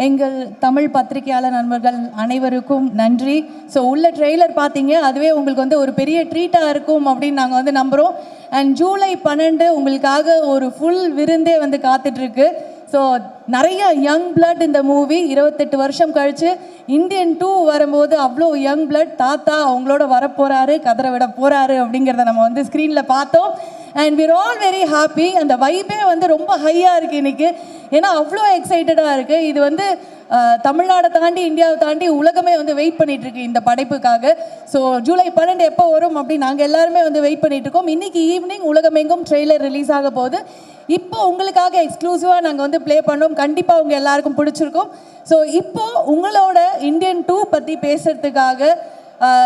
எங்கள் தமிழ் பத்திரிகையாளர் நண்பர்கள் அனைவருக்கும் நன்றி. ஸோ உள்ள ட்ரெய்லர் பார்த்தீங்க, அதுவே உங்களுக்கு வந்து ஒரு பெரிய ட்ரீட்டாக இருக்கும் அப்படின்னு நாங்கள் வந்து நம்புகிறோம். அண்ட் ஜூலை 12 உங்களுக்காக ஒரு ஃபுல் விருந்தே வந்து காத்துட்ருக்கு. ஸோ நிறைய யங் பிளட் இந்த மூவி 28 வருஷம் கழித்து இந்தியன் 2 வரும்போது அவ்வளோ யங் பிளட் தாத்தா அவங்களோட வரப்போகிறாரு, கதற விட போகிறாரு அப்படிங்கிறத நம்ம வந்து ஸ்க்ரீனில் பார்த்தோம். And we're all very happy. அந்த வைப்பே வந்து ரொம்ப ஹையாக இருக்குது இன்றைக்கி. ஏன்னா அவ்வளோ எக்ஸைட்டடாக இருக்குது. இது வந்து தமிழ்நாடை தாண்டி இந்தியாவை தாண்டி உலகமே வந்து வெயிட் பண்ணிகிட்ருக்கு இந்த படைப்புக்காக. ஸோ ஜூலை 12 எப்போ வரும் அப்படின்னு நாங்கள் எல்லாருமே வந்து வெயிட் பண்ணிகிட்ருக்கோம். இன்றைக்கி ஈவினிங் உலகமெங்கும் ட்ரெய்லர் ரிலீஸ் ஆக போகுது. இப்போ உங்களுக்காக எக்ஸ்க்ளூசிவாக நாங்கள் வந்து ப்ளே பண்ணோம். கண்டிப்பாக உங்கள் எல்லாருக்கும் பிடிச்சிருக்கும். ஸோ இப்போது உங்களோட இந்தியன் 2 பற்றி பேசுகிறதுக்காக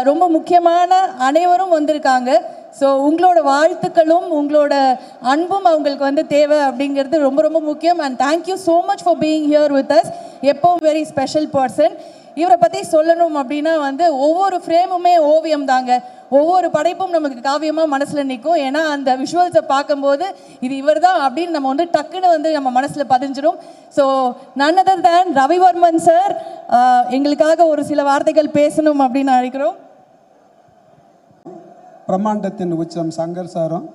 ரொம்ப முக்கியமான அனைவரும் வந்திருக்காங்க. ஸோ உங்களோட வாழ்த்துக்களும் உங்களோட அன்பும் அவங்களுக்கு வந்து தேவை அப்படிங்கிறது ரொம்ப ரொம்ப முக்கியம். And thank you so much for being here with us. எப்போவும் வெரி ஸ்பெஷல் பர்சன். இவரை பற்றி சொல்லணும் அப்படின்னா வந்து ஒவ்வொரு ஃப்ரேமுமே ஓவியம் தாங்க. ஒவ்வொரு படைப்பும் நமக்கு காவியமாக மனசில் நிற்கும். ஏன்னா அந்த விஷுவல்ஸை பார்க்கும்போது இது இவர் தான் அப்படின்னு நம்ம வந்து டக்குன்னு வந்து நம்ம மனசில் பதிஞ்சிடும். So none other than Ravivarman sir எங்களுக்காக ஒரு சில வார்த்தைகள் பேசணும் அப்படின்னு அழைக்கிறோம். பிரம்மாண்டத்தின் உச்சம் சங்கர் சாரும்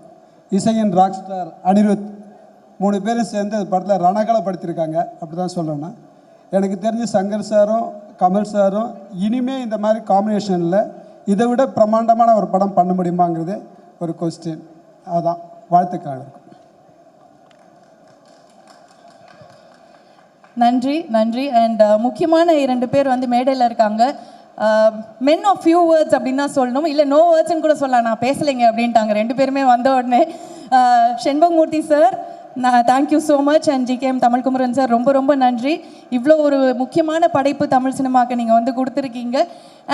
இசையின் ராக் ஸ்டார் அனிருத் 3 பேரும் சேர்ந்து படத்தில் ரணகலப்படுத்தியிருக்காங்க. அப்படி தான் சொல்கிறேன்னா எனக்கு தெரிஞ்சு சங்கர் சாரும் கமல் சாரும் இனிமேல் இந்த மாதிரி காம்பினேஷனில் இதை விட பிரம்மாண்டமான ஒரு படம் பண்ண முடியுமாங்கிறது ஒரு கொஸ்டின். அதான் வாழ்த்துக்கள். நன்றி நன்றி. அண்ட் முக்கியமான 2 பேர் வந்து மேடையில் இருக்காங்க. மென் ஆஃப் ஃபியூ வேர்ட்ஸ் அப்படின்னு தான் சொல்லணும், இல்லை நோ வேர்ட்ஸ்ன்னு கூட சொல்லலாம். நான் பேசலைங்க அப்படின்ட்டாங்க 2 பேருமே வந்த உடனே. Shenbagamoorthy sir thank you so much. And GKM Tamilkumaran sir ரொம்ப ரொம்ப நன்றி. இவ்வளோ ஒரு முக்கியமான படைப்பு தமிழ் சினிமாவுக்கு நீங்கள் வந்து கொடுத்துருக்கீங்க.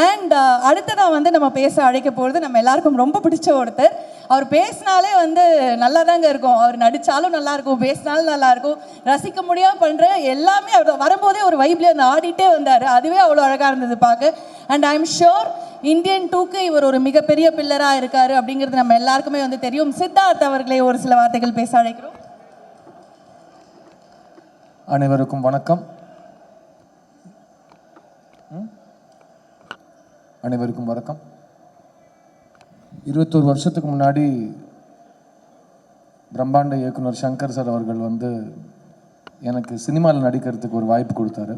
அண்ட் அடுத்ததாக வந்து நம்ம பேச அழைக்க போகிறது நம்ம எல்லாருக்கும் ரொம்ப பிடிச்ச ஒருத்தர். அவர் பேசினாலே வந்து நல்லா தாங்க இருக்கும். அவர் நடித்தாலும் நல்லாயிருக்கும், பேசினாலும் நல்லாயிருக்கும். ரசிக்க முடியாமல் பண்ணுற எல்லாமே அவர் வரும்போதே ஒரு வைப்லேயே வந்து ஆடிட்டே வந்தார். அதுவே அவ்வளோ அழகாக இருந்தது பார்க்க. And I am sure Indian 2க்கு இவர் ஒரு மிகப்பெரிய பில்லராக இருக்கார் அப்படிங்கிறது நம்ம எல்லாருக்குமே வந்து தெரியும். சித்தார்த் அவர்களே ஒரு சில வார்த்தைகள் பேச அழைக்கிறோம். அனைவருக்கும் வணக்கம். அனைவருக்கும் வணக்கம். 21 வருஷத்துக்கு முன்னாடி பிரம்மாண்ட இயக்குனர் சங்கர் சார் அவர்கள் வந்து எனக்கு சினிமாவில் நடிக்கிறதுக்கு ஒரு வாய்ப்பு கொடுத்தாரு.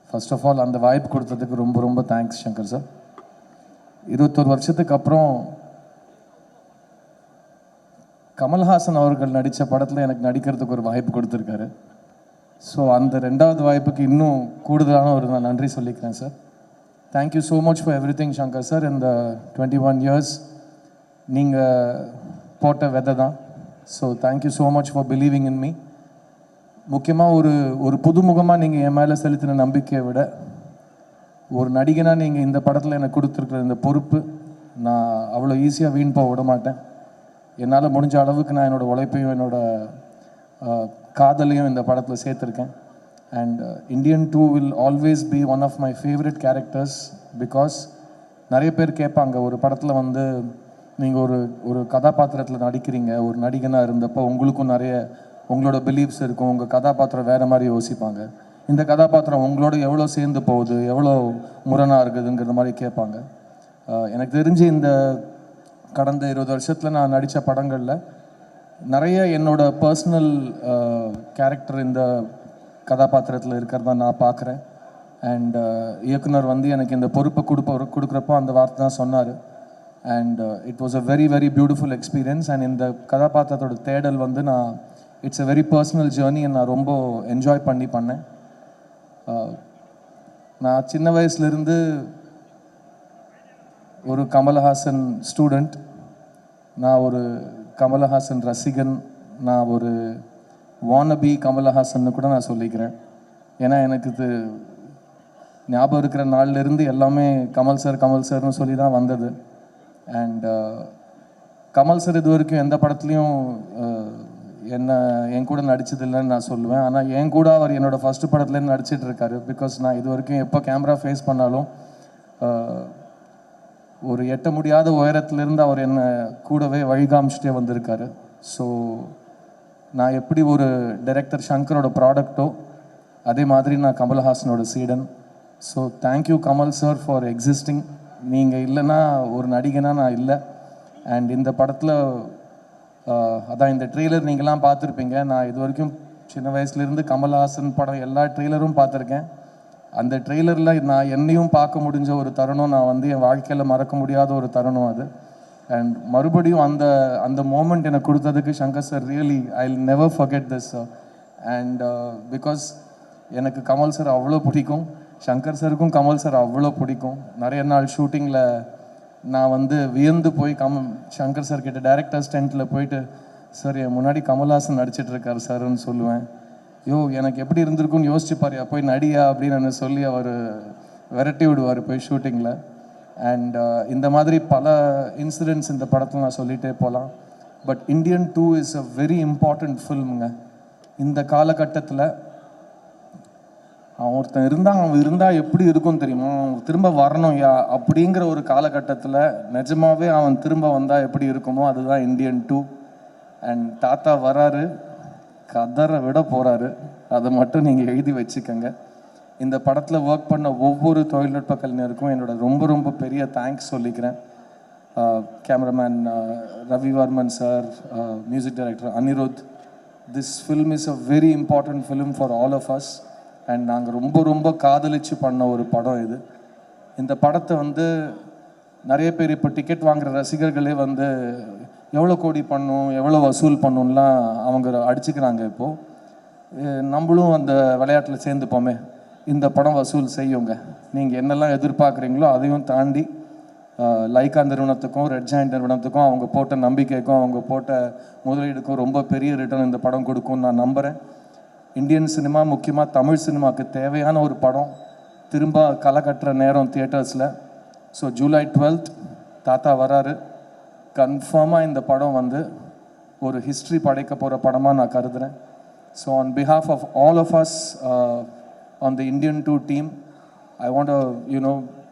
ஃபர்ஸ்ட் ஆஃப் ஆல் அந்த வாய்ப்பு கொடுத்ததுக்கு ரொம்ப ரொம்ப தேங்க்ஸ் சங்கர் சார். 21 வருஷத்துக்கு அப்புறம் கமல்ஹாசன் அவர்கள் நடித்த படத்தில் எனக்கு நடிக்கிறதுக்கு ஒரு வாய்ப்பு கொடுத்துருக்காரு. ஸோ அந்த 2வது வாய்ப்புக்கு இன்னும் கூடுதலான ஒரு நான் நன்றி சொல்லிக்கிறேன் sir. Thank you so much for every thing Shankar sir. இந்த 21 இயர்ஸ் நீங்கள் போட்ட விதை தான். So thank you so much for believing in me. முக்கியமாக ஒரு புதுமுகமாக நீங்கள் என் மேலே செலுத்தின நம்பிக்கையை விட ஒரு நடிகனாக நீங்கள் இந்த படத்தில் எனக்கு கொடுத்துருக்குற இந்த பொறுப்பு நான் அவ்வளோ ஈஸியாக வீண் போக விட மாட்டேன். என்னால் முடிஞ்ச அளவுக்கு நான் என்னோடய உழைப்பையும் என்னோடய காதலையும் இந்த படத்தில் சேர்த்துருக்கேன். And Indian 2 will always be one of my favourite characters. Because நிறைய பேர் கேட்பாங்க, ஒரு படத்தில் வந்து நீங்கள் ஒரு கதாபாத்திரத்தில் நடிக்கிறீங்க, ஒரு நடிகனாக இருந்தப்போ உங்களுக்கும் நிறைய உங்களோட பிலீஃப்ஸ் இருக்கும், உங்கள் கதாபாத்திரம் வேறு மாதிரி யோசிப்பாங்க, இந்த கதாபாத்திரம் உங்களோட எவ்வளோ சேர்ந்து போகுது, எவ்வளோ முரணாக இருக்குதுங்கிற மாதிரி கேட்பாங்க. எனக்கு தெரிஞ்சு இந்த கடந்த 20 வருஷத்தில் நான் நடித்த படங்களில் நிறைய என்னோட பர்சனல் கேரக்டர் இந்த கதாபாத்திரத்தில் இருக்கிறதா நான் பார்க்குறேன். அண்ட் இயக்குனர் வந்து எனக்கு இந்த பொறுப்பை கொடுக்குறப்போ அந்த வார்த்தை தான் சொன்னார். And it was a very very beautiful experience. And இந்த கதாபாத்திரத்தோட தேடல் வந்து it's a very personal journey. நான் ரொம்ப என்ஜாய் பண்ணேன். நான் சின்ன வயசுலேருந்து ஒரு கமல்ஹாசன் ஸ்டூடெண்ட், நான் ஒரு கமல்ஹாசன் ரசிகன், நான் ஒரு வானபி கமல்ஹாசன்னு கூட நான் சொல்லிக்கிறேன். ஏன்னா எனக்கு இது ஞாபகம் இருக்கிற நாள்லேருந்து எல்லாமே கமல் சார்னு சொல்லி தான் வந்தது. அண்ட் கமல் சார் இது வரைக்கும் எந்த படத்துலையும் என் கூட நடிச்சதில்லைன்னு நான் சொல்லுவேன். ஆனால் என் கூட அவர் என்னோடய ஃபஸ்ட்டு படத்துலேருந்து நடிச்சிட்டு இருக்காரு. பிகாஸ் நான் இது வரைக்கும் எப்போ கேமரா ஃபேஸ் பண்ணாலும் ஒரு எட்ட முடியாத உயரத்துலேருந்து அவர் என்னை கூடவே வழிகாமிச்சிட்டே வந்திருக்காரு. ஸோ நான் எப்படி ஒரு டைரக்டர் சங்கரோட ப்ராடக்டோ அதே மாதிரி நான் கமல்ஹாசனோட சீடன். So thank you Kamal sir for existing. நீங்கள் இல்லைன்னா ஒரு நடிகனா நான் இல்லை. அண்ட் இந்த படத்தில் அதான் இந்த ட்ரெய்லர் நீங்களாம் பார்த்துருப்பீங்க. நான் இது வரைக்கும் சின்ன வயசுலேருந்து கமல்ஹாசன் படம் எல்லா ட்ரெய்லரும் பார்த்துருக்கேன். அந்த ட்ரெய்லரில் நான் என்னையும் பார்க்க முடிஞ்ச ஒரு தருணம், நான் வந்து என் வாழ்க்கையில் மறக்க முடியாத ஒரு தருணம் அது. அண்ட் மறுபடியும் அந்த மோமெண்ட் எனக்கு கொடுத்ததுக்கு Shankar sir really I will never forget this. And because எனக்கு கமல் சார் அவ்வளோ பிடிக்கும், சங்கர் சாருக்கும் கமல் சார் அவ்வளோ பிடிக்கும். நிறைய நாள் ஷூட்டிங்கில் நான் வந்து வியந்து போய் சங்கர் சார் கிட்ட டைரக்டர் ஸ்டென்ட்டில் போயிட்டு, சார் என் முன்னாடி கமல்ஹாசன் நடிச்சிட்ருக்காரு சார்ன்னு சொல்லுவேன். எனக்கு எப்படி இருந்திருக்குன்னு யோசிச்சு பாரியா, போய் நடியா அப்படின்னு சொல்லி அவர் விரட்டி விடுவார் போய் ஷூட்டிங்கில். அண்ட் இந்த மாதிரி பல இன்சிடென்ட்ஸ் இந்த படத்தில் நான் சொல்லிகிட்டே போகலாம். But Indian 2 is a very important ஃபில்முங்க. இந்த காலகட்டத்தில் ஒருத்தன் இருந்தால் எப்படி இருக்கும்னு தெரியுமா, அவன் திரும்ப வரணும் அப்படிங்கிற ஒரு காலகட்டத்தில் நிஜமாகவே அவன் திரும்ப வந்தால் எப்படி இருக்குமோ அதுதான் இந்தியன் 2. அண்ட் தாத்தா வராரு, கதரை விட போகிறாரு, அதை மட்டும் நீங்கள் எழுதி வச்சுக்கோங்க. இந்த படத்தில் ஒர்க் பண்ண ஒவ்வொரு தொழில்நுட்ப கலைஞருக்கும் என்னோட ரொம்ப ரொம்ப பெரிய தேங்க்ஸ் சொல்லிக்கிறேன். Cameraman Ravivarman sir, music director Anirudh. This film is a very important film for all of us. And நாங்கள் ரொம்ப ரொம்ப காதலிச்சு பண்ண ஒரு படம் இது. இந்த படத்தை வந்து நிறைய பேர் இப்போ டிக்கெட் வாங்குகிற ரசிகர்களே வந்து எவ்வளோ கோடி பண்ணும், எவ்வளோ வசூல் பண்ணும்லாம் அவங்க அடிச்சுக்கிறாங்க. இப்போது நம்மளும் அந்த விளையாட்டில் சேர்ந்துப்போமே. இந்த படம் வசூல் செய்யுங்க. நீங்கள் என்னெல்லாம் எதிர்பார்க்குறீங்களோ அதையும் தாண்டி லைக்கா நிறுவனத்துக்கும் ரெட் ஜாயிண்ட் நிறுவனத்துக்கும் அவங்க போட்ட நம்பிக்கைக்கும் அவங்க போட்ட முதலீடுக்கும் ரொம்ப பெரிய ரிட்டர்ன் இந்த படம் கொடுக்கும்னு நான் நம்புகிறேன். இந்தியன் சினிமா, முக்கியமாக தமிழ் சினிமாவுக்கு தேவையான ஒரு படம் திரும்ப களை கட்டுற நேரம் தியேட்டர்ஸில். ஸோ ஜூலை 12th தாத்தா வராரு. கன்ஃபார்மாக இந்த படம் வந்து ஒரு ஹிஸ்ட்ரி படைக்க போகிற படமாக நான் கருதுகிறேன். So on behalf of all of us on the Indian 2 team, I want to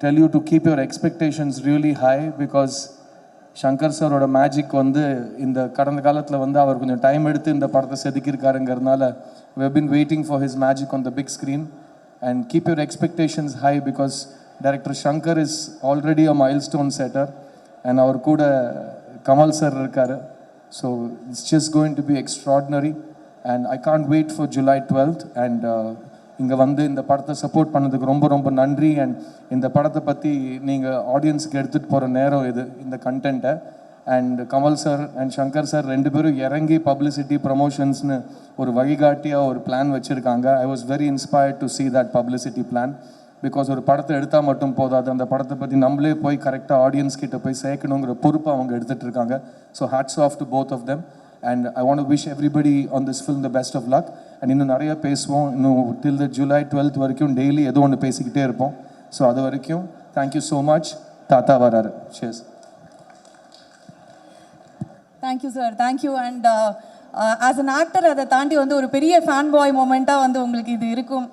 tell you to keep your expectations really high, because Shankar சாரோட மேஜிக் வந்து இந்த கடந்த காலத்தில் வந்து அவர் கொஞ்சம் டைம் எடுத்து இந்த படத்தை செதுக்கியிருக்காருங்கிறதுனால we have been waiting for his magic on the big screen. And keep your expectations high, because director Shankar is already a milestone setter and அவர் கூட கமல் சார் இருக்காரு. So it's just going to be extraordinary and I can't wait for July 12th. And இங்கே வந்து இந்த படத்தை support பண்ணதுக்கு ரொம்ப ரொம்ப நன்றி. அண்ட் இந்த படத்தை பற்றி நீங்கள் ஆடியன்ஸுக்கு எடுத்துகிட்டு போகிற நேரம் இது, இந்த கண்டென்ட்டை. And Kamal sir and Shankar sir ரெண்டு பேரும் இறங்கி பப்ளிசிட்டி ப்ரமோஷன்ஸ்னு ஒரு வழிகாட்டியாக ஒரு பிளான் வச்சுருக்காங்க. I was very inspired to see that publicity plan, because ஒரு படத்தை எடுத்தால் மட்டும் போதாது, அந்த படத்தை பற்றி நம்மளே போய் கரெக்டாக ஆடியன்ஸ் கிட்ட போய் சேர்க்கணுங்கிற பொறுப்பை அவங்க எடுத்துகிட்டு இருக்காங்க. So hats off to both of them. And I want to wish everybody on this film the best of luck. And இன்னும் நிறைய பேசுவோம், இன்னும் till the July 12th வரைக்கும் டெய்லி ஏதோ ஒன்று பேசிக்கிட்டே இருப்போம். ஸோ அது வரைக்கும் தேங்க்யூ ஸோ மச். தாத்தா வராரு. Cheers. Thank you sir, thank you. And as an actor அதை தாண்டி வந்து ஒரு பெரிய ஃபேன் பாய் மூமெண்ட்டாக வந்து உங்களுக்கு இது இருக்கும்.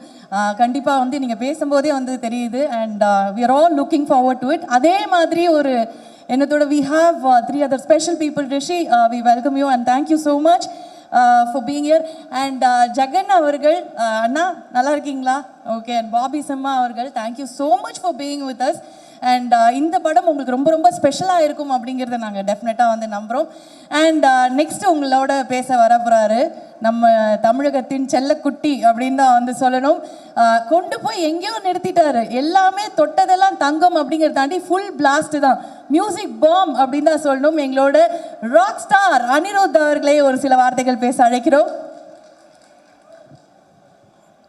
கண்டிப்பாக வந்து நீங்கள் பேசும்போதே வந்து தெரியுது. And we are all looking forward to it. அதே மாதிரி ஒரு என்னத்தோட we have 3 other special people. Rishi, we welcome you and thank you so much for being here. And Jagan அவர்கள், அண்ணா நல்லா இருக்கீங்களா? ஓகே. அண்ட் பாபி சிம்மா அவர்கள், thank you so much for being with us. And இந்த படம் உங்களுக்கு ரொம்ப ரொம்ப ஸ்பெஷலாக இருக்கும் அப்படிங்கிறத நாங்கள் டெஃபினட்டாக வந்து நம்புகிறோம். அண்ட் நெக்ஸ்ட் உங்களோட பேச வர போகிறாரு நம்ம தமிழகத்தின் செல்லக்குட்டி அப்படின்னு தான் வந்து சொல்லணும். கொண்டு போய் எங்கேயோ நிறுத்திட்டாரு. எல்லாமே தொட்டதெல்லாம் தங்கம் அப்படிங்கிறத தாண்டி ஃபுல் பிளாஸ்ட் தான், மியூசிக் பாம் அப்படின்னு தான் சொல்லணும். எங்களோட ராக் ஸ்டார் அனிருத் அவர்களே ஒரு சில வார்த்தைகள் பேச அழைக்கிறோம்.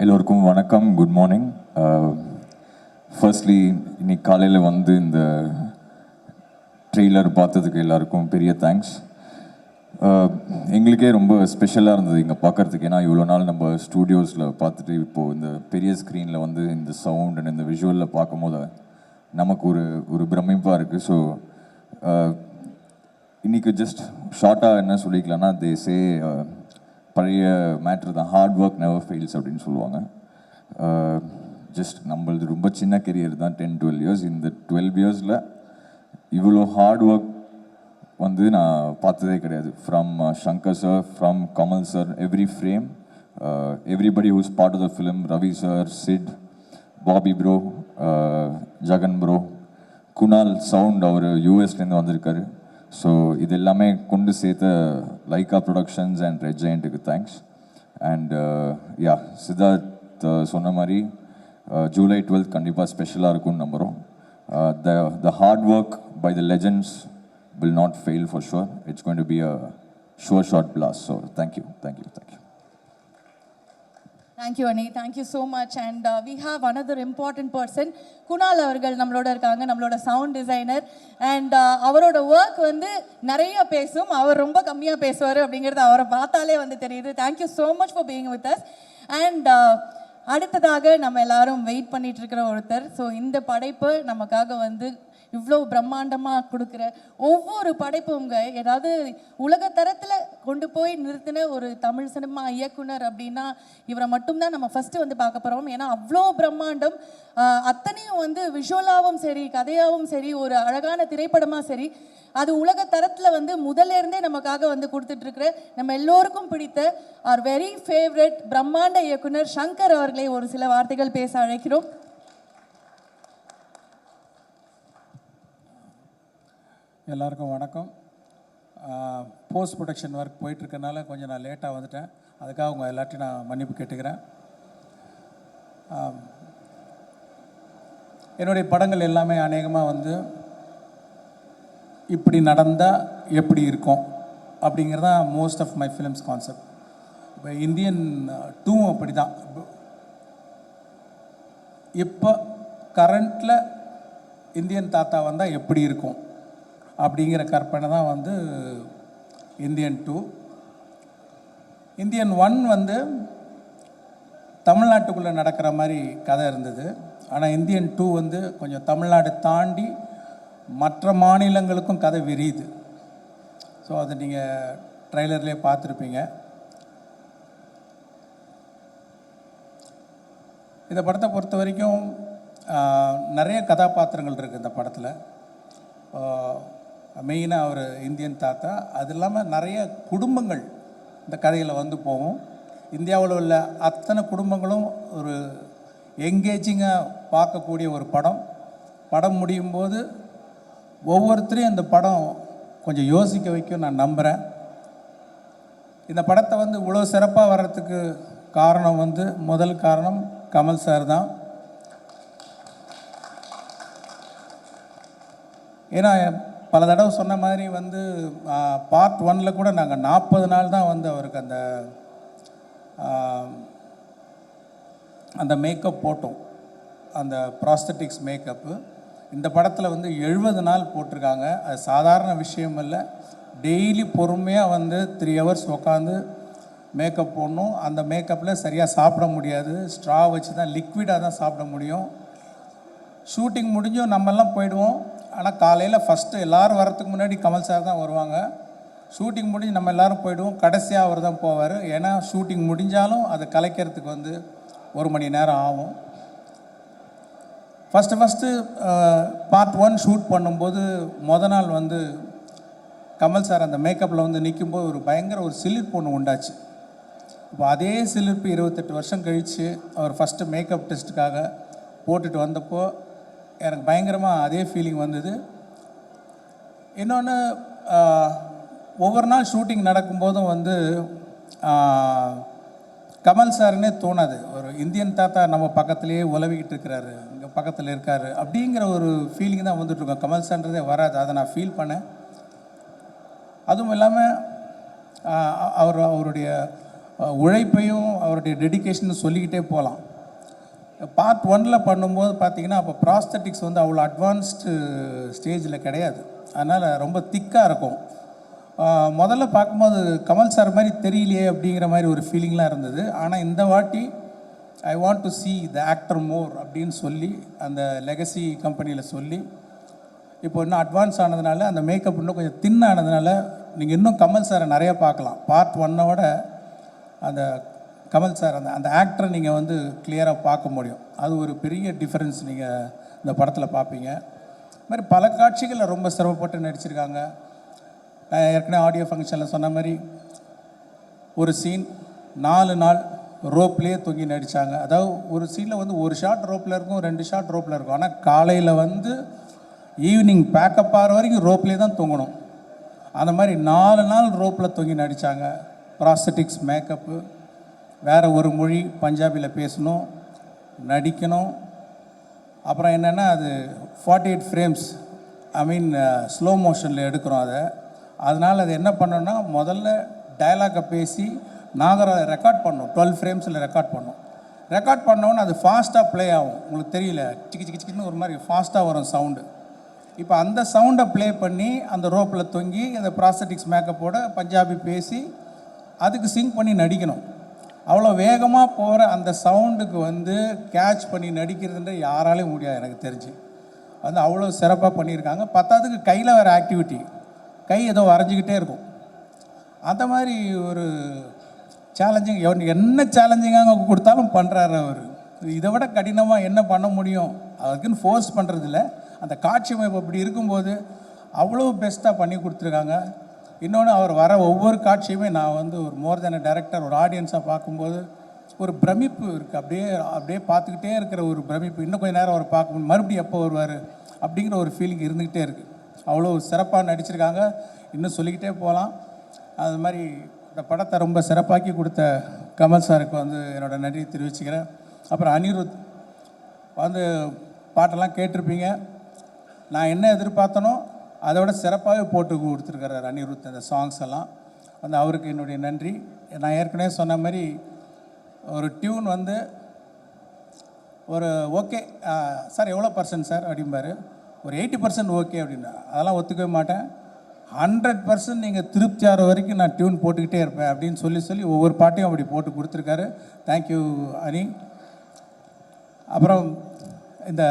எல்லோருக்கும் வணக்கம், குட் மார்னிங். ஃபர்ஸ்ட்லி இன்னைக்கு காலையில் வந்து இந்த ட்ரெய்லர் பார்த்ததுக்கு எல்லாருக்கும் பெரிய தேங்க்ஸ். எங்களுக்கே ரொம்ப ஸ்பெஷலாக இருந்தது இங்கே பார்க்குறதுக்கு. ஏன்னா இவ்வளோ நாள் நம்ம ஸ்டூடியோஸில் பார்த்துட்டு இப்போது இந்த பெரிய ஸ்க்ரீனில் வந்து இந்த சவுண்ட் அண்ட் இந்த விஷுவலில் பார்க்கும்போது நமக்கு ஒரு பிரமிப்பாக இருக்குது. ஸோ இன்றைக்கி ஜஸ்ட் ஷார்ட்டாக என்ன சொல்லிக்கலாம்னா, தேசே பழைய மேட்ரு தான், ஹார்ட் ஒர்க் நெவர் ஃபெயில்ஸ் அப்படின்னு சொல்லுவாங்க. ஜஸ்ட் நம்மளது ரொம்ப சின்ன கெரியர் தான், 10-12 இயர்ஸ். இந்த 12 இயர்ஸில் இவ்வளோ ஹார்ட் ஒர்க் வந்து நான் பார்த்ததே கிடையாது. From Shankar sir, from Kamal sir, every frame everybody who's part of the film, Ravi sir, Sid, Bobby bro, Jagan bro, Kunal sound அவர் யூஎஸ்லேருந்து வந்திருக்காரு. ஸோ இது எல்லாமே கொண்டு சேர்த்த லைக்கா ப்ரொடக்ஷன்ஸ் அண்ட் ரெட் ஜெயண்ட்டுக்கு தேங்க்ஸ். அண்ட் யா, சித்தார்த் சொன்ன மாதிரி ஜூலை 12th கண்டிப்பாக ஸ்பெஷலாக இருக்கும்னு நம்புகிறோம். The hard work by the legends will not fail for sure. It's going to be a sure shot blast. So thank you. Thank you Ani, thank you so much. And we have another important person, Kunal அவர்கள் நம்மளோட இருக்காங்க, நம்மளோட sound designer. And அவரோட work வந்து நிறைய பேசும், அவர் ரொம்ப கம்மியாக பேசுவார் அப்படிங்கிறது அவரை பார்த்தாலே வந்து தெரியுது. Thank you so much for being with us. And அடுத்ததாக நம்ம எல்லாரும் வெயிட் பண்ணிட்டு இருக்கிற ஒருத்தர். ஸோ இந்த படைப்பு நமக்காக வந்து இவ்வளோ பிரம்மாண்டமாக கொடுக்குற ஒவ்வொரு படைப்புங்க, ஏதாவது உலகத்தரத்தில் கொண்டு போய் நிறுத்தின ஒரு தமிழ் சினிமா இயக்குனர் அப்படின்னா இவரை மட்டும்தான் நம்ம ஃபஸ்ட்டு வந்து பார்க்க போகிறோம். ஏன்னா அவ்வளோ பிரம்மாண்டம், அத்தனையும் வந்து விஷுவலாகவும் சரி, கதையாகவும் சரி, ஒரு அழகான திரைப்படமாக சரி, அது உலகத்தரத்தில் வந்து முதலேருந்தே நமக்காக வந்து கொடுத்துட்ருக்குற நம்ம எல்லோருக்கும் பிடித்த ஆர் வெரி ஃபேவரட் பிரம்மாண்ட இயக்குனர் சங்கர் அவர்களை ஒரு சில வார்த்தைகள் பேச அழைக்கிறோம். எல்லாருக்கும் வணக்கம். போஸ்ட் ப்ரொடக்ஷன் ஒர்க் போயிட்டுருக்கனால கொஞ்சம் நான் லேட்டாக வந்துட்டேன். அதுக்காக உங்கள் எல்லாத்தையும் நான் மன்னிப்பு கேட்டுக்கிறேன். என்னுடைய படங்கள் எல்லாமே அநேகமாக வந்து இப்படி நடந்தால் எப்படி இருக்கும் அப்படிங்கிறது தான் most of my films concept. இப்போ இந்தியன் 2 அப்படி தான். இப்போ கரண்ட்டில் இந்தியன் தாத்தா வந்தால் எப்படி இருக்கும் அப்படிங்கிற கற்பனை தான் வந்து இந்தியன் 2. இந்தியன் 1 வந்து தமிழ்நாட்டுக்குள்ளே நடக்கிற மாதிரி கதை இருந்தது. ஆனால் இந்தியன் 2 வந்து கொஞ்சம் தமிழ்நாடு தாண்டி மற்ற மாநிலங்களுக்கும் கதை விரியுது. ஸோ அதை நீங்கள் ட்ரைலர்லேயே பார்த்துருப்பீங்க. இந்த படத்தை பொறுத்த வரைக்கும் நிறைய கதாபாத்திரங்கள் இருக்குது இந்த படத்தில். மெயினாக ஒரு இந்தியன் தாத்தா, அது இல்லாமல் நிறைய குடும்பங்கள் இந்த கதையில் வந்து போகும். இந்தியாவில் உள்ள அத்தனை குடும்பங்களும் ஒரு எங்கேஜிங்காக பார்க்கக்கூடிய ஒரு படம். படம் முடியும் போது ஒவ்வொருத்தரையும் இந்த படம் கொஞ்சம் யோசிக்க வைக்கும் நான் நம்புகிறேன். இந்த படத்தை வந்து இவ்வளோ சிறப்பாக வர்றதுக்கு காரணம் வந்து முதல் காரணம் கமல் சார் தான். ஏன்னா பல தடவை சொன்ன மாதிரி வந்து பார்ட் 1ல் கூட நாங்கள் 40 நாள் தான் வந்து அவருக்கு அந்த மேக்கப் போட்டோம், அந்த ப்ராஸ்தட்டிக்ஸ் மேக்கப்பு. இந்த படத்தில் வந்து 70 நாள் போட்டிருக்காங்க. அது சாதாரண விஷயம் இல்லை. டெய்லி பொறுமையாக வந்து 3 hours உட்காந்து மேக்கப் போடணும். அந்த மேக்கப்பில் சரியாக சாப்பிட முடியாது, ஸ்ட்ரா வச்சு தான், லிக்விடாக தான் சாப்பிட முடியும். ஷூட்டிங் முடிஞ்சும் நம்மெல்லாம் போயிடுவோம். ஆனால் காலையில் ஃபஸ்ட்டு எல்லோரும் வரத்துக்கு முன்னாடி கமல் சார் தான் வருவாங்க. ஷூட்டிங் முடிஞ்சு நம்ம எல்லோரும் போயிடுவோம். கடைசியாக அவர் தான் போவார். ஏன்னா ஷூட்டிங் முடிஞ்சாலும் அதை கலைக்கிறதுக்கு வந்து 1 மணி நேரம் ஆகும். ஃபஸ்ட்டு பார்ட் 1 ஷூட் பண்ணும்போது நாள் வந்து கமல் சார் அந்த மேக்கப்பில் வந்து நிற்கும்போது ஒரு பயங்கர ஒரு சிலிர்ப்பு ஒன்று உண்டாச்சு. இப்போ அதே சிலிர்ப்பு 28 வருஷம் கழித்து அவர் ஃபஸ்ட்டு மேக்கப் டெஸ்ட்டுக்காக போட்டுட்டு வந்தப்போ எனக்கு பயங்கரமாக அதே ஃபீலிங் வந்தது. இன்னொன்று, ஒவ்வொரு நாள் ஷூட்டிங் நடக்கும்போதும் வந்து கமல் சாருன்னே தோணாது. ஒரு இந்தியன் தாத்தா நம்ம பக்கத்துலேயே உலவிக்கிட்டு இருக்கிறாரு, இங்கே பக்கத்தில் இருக்கார் அப்படிங்கிற ஒரு ஃபீலிங் தான் வந்துட்டுருக்கோம். கமல் சார்ன்றதே வராது. அதை நான் ஃபீல் பண்ணேன். அதுவும் இல்லாமல் அவருடைய உழைப்பையும் அவருடைய டெடிக்கேஷனும் சொல்லிக்கிட்டே போகலாம். பார்ட் 1ல் பண்ணும்போது பார்த்திங்கன்னா அப்போ ப்ராஸ்தட்டிக்ஸ் வந்து அவ்வளோ அட்வான்ஸ்டு ஸ்டேஜில் கிடையாது. அதனால் ரொம்ப திக்காக இருக்கும். முதல்ல பார்க்கும்போது கமல் சார் மாதிரி தெரியலையே அப்படிங்கிற மாதிரி ஒரு ஃபீலிங்லாம் இருந்தது. ஆனால் இந்த வாட்டி I want to see the actor மோர் அப்படின்னு சொல்லி அந்த லெகசி கம்பெனியில் சொல்லி இப்போ இன்னும் அட்வான்ஸ் ஆனதுனால அந்த மேக்கப் இன்னும் கொஞ்சம் தின் ஆனதுனால நீங்கள் இன்னும் கமல் சாரை நிறையா பார்க்கலாம். பார்ட் 1 அந்த கமல் சார் அந்த ஆக்டரை நீங்கள் வந்து கிளியராக பார்க்க முடியும். அது ஒரு பெரிய டிஃப்ரென்ஸ் நீங்கள் இந்த படத்தில் பார்ப்பீங்க. இது மாதிரி பல காட்சிகளில் ரொம்ப சிரமப்பட்டு நடிச்சிருக்காங்க. நான் ஏற்கனவே ஆடியோ ஃபங்க்ஷனில் சொன்ன மாதிரி ஒரு சீன் 4 நாள் ரோப்லேயே தொங்கி நடித்தாங்க. அதாவது ஒரு சீனில் வந்து ஒரு ஷாட் ரோப்பில் இருக்கும், 2 ஷாட் ரோப்பில் இருக்கும். ஆனால் காலையில் வந்து ஈவினிங் பேக்கப் ஆகிற வரைக்கும் ரோப்லேயே தான் தொங்கணும். அந்த மாதிரி 4 நாள் ரோப்பில் தொங்கி நடித்தாங்க. ப்ராஸ்தட்டிக்ஸ், மேக்கப்பு, வேறு ஒரு மொழி பஞ்சாபியில் பேசணும், நடிக்கணும். அப்புறம் என்னென்னா அது 48 ஃப்ரேம்ஸ், ஐ மீன் ஸ்லோ மோஷனில் எடுக்கிறோம் அதை. அதனால் அது என்ன பண்ணோன்னா முதல்ல டயலாகை பேசி நாங்கள் அதை ரெக்கார்ட் பண்ணோம். 12 ஃப்ரேம்ஸில் ரெக்கார்ட் பண்ணோம். ரெக்கார்ட் பண்ணோன்னு அது ஃபாஸ்ட்டாக ப்ளே ஆகும். உங்களுக்கு தெரியல, சிக்கி சிக்கி சிக்கின்னு ஒரு மாதிரி ஃபாஸ்ட்டாக வரும் சவுண்டு. இப்போ அந்த சவுண்டை ப்ளே பண்ணி அந்த ரோப்பில் தொங்கி அந்த ப்ராஸ்தட்டிக்ஸ் மேக்கப்போட பஞ்சாபி பேசி அதுக்கு சிங்க் பண்ணி நடிக்கணும். அவ்வளோ வேகமாக போகிற அந்த சவுண்டுக்கு வந்து கேட்ச் பண்ணி நடிக்கிறதுன்ற யாராலையும் முடியாது எனக்கு தெரிஞ்சு. வந்து அவ்வளோ சிறப்பாக பண்ணியிருக்காங்க. பத்தாவதுக்கு கையில் வேறு ஆக்டிவிட்டி, கை ஏதோ வரைஞ்சிக்கிட்டே இருக்கும். அந்த மாதிரி ஒரு சேலஞ்சிங், என்ன சேலஞ்சிங்காக கொடுத்தாலும் பண்ணுறாரு அவர். இதை விட கடினமாக என்ன பண்ண முடியும், அதுக்குன்னு ஃபோர்ஸ் பண்ணுறதில்ல. அந்த காட்சி அமைப்பு அப்படி இருக்கும்போது அவ்வளோ பெஸ்ட்டாக பண்ணி கொடுத்துருக்காங்க. இன்னொன்று, அவர் வர ஒவ்வொரு காட்சியுமே நான் வந்து ஒரு மோர் தென் டைரக்டர், ஒரு ஆடியன்ஸாக பார்க்கும்போது ஒரு பிரமிப்பு இருக்குது. அப்படியே பார்த்துக்கிட்டே இருக்கிற ஒரு பிரமிப்பு. இன்னும் கொஞ்சம் நேரம் அவர் பார்க்க, மறுபடியும் எப்போ வருவார் அப்படிங்கிற ஒரு ஃபீலிங் இருந்துக்கிட்டே இருக்குது. அவ்வளோ சிறப்பாக நடிச்சிருக்காங்க. இன்னும் சொல்லிக்கிட்டே போகலாம். அது மாதிரி இந்த படத்தை ரொம்ப சிறப்பாக்கி கொடுத்த கமல் சாருக்கு வந்து என்னோடய நன்றி தெரிவிச்சுக்கிறேன். அப்புறம் அனிருத் வந்து பாட்டெல்லாம் கேட்டிருப்பீங்க. நான் என்ன எதிர்பார்த்தனோ அதை விட சிறப்பாகவே போட்டு கொடுத்துருக்கிறார் அனிருத். அந்த சாங்ஸ் எல்லாம் வந்து அவருக்கு என்னுடைய நன்றி. நான் ஏற்கனவே சொன்ன மாதிரி ஒரு டியூன் வந்து ஒரு ஓகே சார் எவ்வளோ % சார் அப்படிம்பாரு, ஒரு 80% ஓகே அப்படின்னா அதெல்லாம் ஒத்துக்கவே மாட்டேன். 100% நீங்கள் திருப்தி ஆகிற வரைக்கும் நான் டியூன் போட்டுக்கிட்டே இருப்பேன் அப்படின்னு சொல்லி ஒவ்வொரு பாட்டையும் அப்படி போட்டு கொடுத்துருக்காரு. தேங்க்யூ அனி. அப்புறம் இந்த